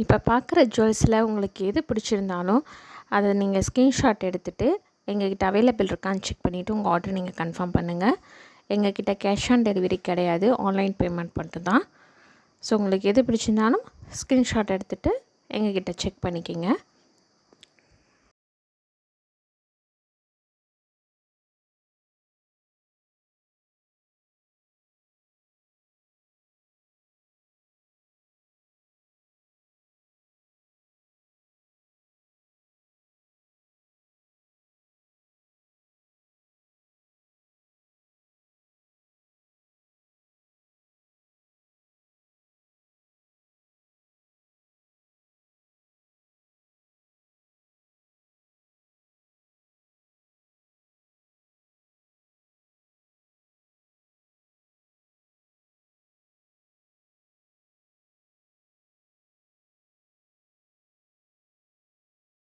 இப்போ பார்க்குற ஜுவல்ஸில் உங்களுக்கு எது பிடிச்சிருந்தாலும் அதை நீங்கள் ஸ்க்ரீன்ஷாட் எடுத்துகிட்டு எங்ககிட்ட அவைலபிள் இருக்கான்னு செக் பண்ணிவிட்டு உங்கள் ஆர்டர் நீங்கள் கன்ஃபார்ம் பண்ணுங்கள். எங்ககிட்ட கேஷ் ஆன் டெலிவரி கிடையாது, ஆன்லைன் பேமெண்ட் மட்டும் தான். ஸோ உங்களுக்கு எது பிடிச்சிருந்தாலும் ஸ்க்ரீன்ஷாட் எடுத்துகிட்டு எங்ககிட்ட செக் பண்ணிக்கோங்க.